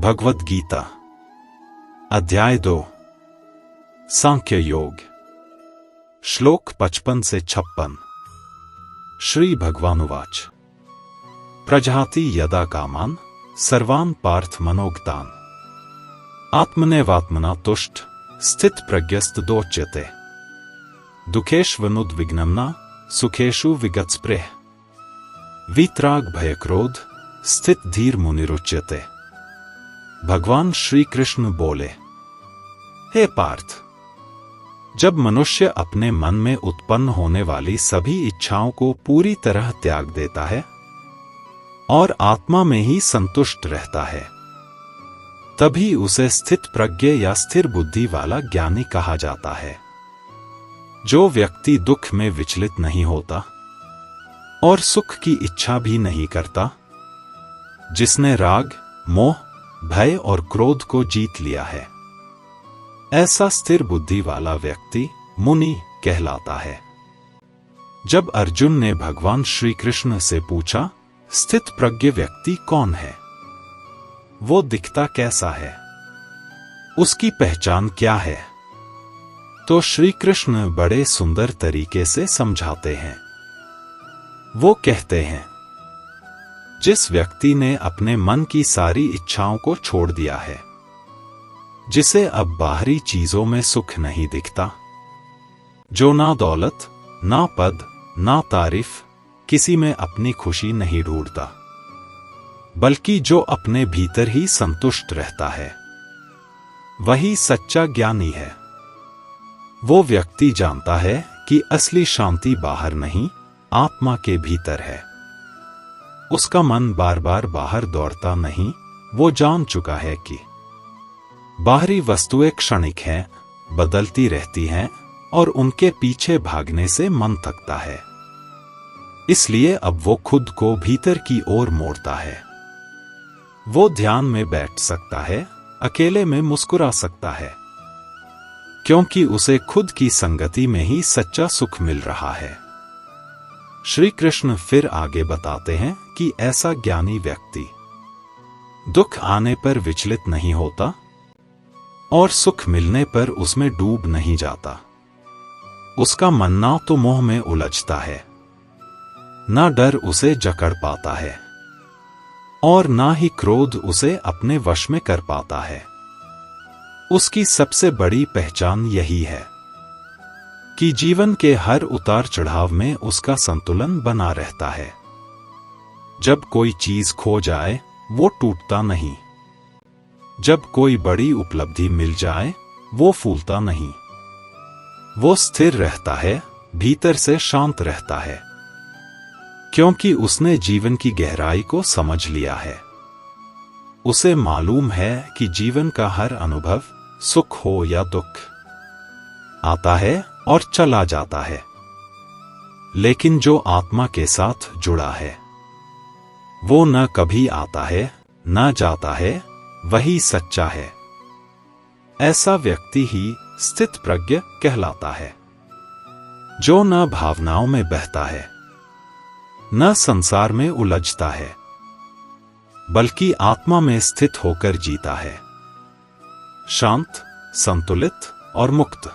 भगवद गीता अध्याय 2 सांख्य योग श्लोक 55 से 56। श्री भगवानुवाच प्रजहाति यदा कामान सर्वान् पार्थ मनोगतान् आत्मनैवात्मना तुष्ट स्थित प्रज्ञस्तदोच्यते दुखेष्वनुद्विग्नम्ना सुखेषु विगतस्पृह वीतराग भयक्रोध स्थित धीर मुनिरुच्यते। भगवान श्री कृष्ण बोले, हे पार्थ, जब मनुष्य अपने मन में उत्पन्न होने वाली सभी इच्छाओं को पूरी तरह त्याग देता है और आत्मा में ही संतुष्ट रहता है, तभी उसे स्थित प्रज्ञ या स्थिर बुद्धि वाला ज्ञानी कहा जाता है। जो व्यक्ति दुख में विचलित नहीं होता और सुख की इच्छा भी नहीं करता, जिसने राग, मोह, भय और क्रोध को जीत लिया है, ऐसा स्थिर बुद्धि वाला व्यक्ति मुनि कहलाता है। जब अर्जुन ने भगवान श्री कृष्ण से पूछा, स्थित प्रज्ञ व्यक्ति कौन है, वो दिखता कैसा है, उसकी पहचान क्या है, तो श्री कृष्ण बड़े सुंदर तरीके से समझाते हैं। वो कहते हैं, जिस व्यक्ति ने अपने मन की सारी इच्छाओं को छोड़ दिया है, जिसे अब बाहरी चीजों में सुख नहीं दिखता, जो ना दौलत, ना पद, ना तारीफ, किसी में अपनी खुशी नहीं ढूंढता, बल्कि जो अपने भीतर ही संतुष्ट रहता है, वही सच्चा ज्ञानी है। वो व्यक्ति जानता है कि असली शांति बाहर नहीं, आत्मा के भीतर है। उसका मन बार बार बाहर दौड़ता नहीं, वो जान चुका है कि बाहरी वस्तुएं क्षणिक हैं, बदलती रहती हैं और उनके पीछे भागने से मन थकता है। इसलिए अब वो खुद को भीतर की ओर मोड़ता है। वो ध्यान में बैठ सकता है, अकेले में मुस्कुरा सकता है, क्योंकि उसे खुद की संगति में ही सच्चा सुख मिल रहा है। श्री कृष्ण फिर आगे बताते हैं कि ऐसा ज्ञानी व्यक्ति दुख आने पर विचलित नहीं होता और सुख मिलने पर उसमें डूब नहीं जाता। उसका मन ना तो मोह में उलझता है, ना डर उसे जकड़ पाता है और ना ही क्रोध उसे अपने वश में कर पाता है। उसकी सबसे बड़ी पहचान यही है कि जीवन के हर उतार चढ़ाव में उसका संतुलन बना रहता है। जब कोई चीज खो जाए, वो टूटता नहीं। जब कोई बड़ी उपलब्धि मिल जाए, वो फूलता नहीं। वो स्थिर रहता है, भीतर से शांत रहता है, क्योंकि उसने जीवन की गहराई को समझ लिया है। उसे मालूम है कि जीवन का हर अनुभव, सुख हो या दुख, आता है और चला जाता है, लेकिन जो आत्मा के साथ जुड़ा है, वो न कभी आता है न जाता है, वही सच्चा है। ऐसा व्यक्ति ही स्थित प्रज्ञ कहलाता है, जो न भावनाओं में बहता है, न संसार में उलझता है, बल्कि आत्मा में स्थित होकर जीता है, शांत, संतुलित और मुक्त।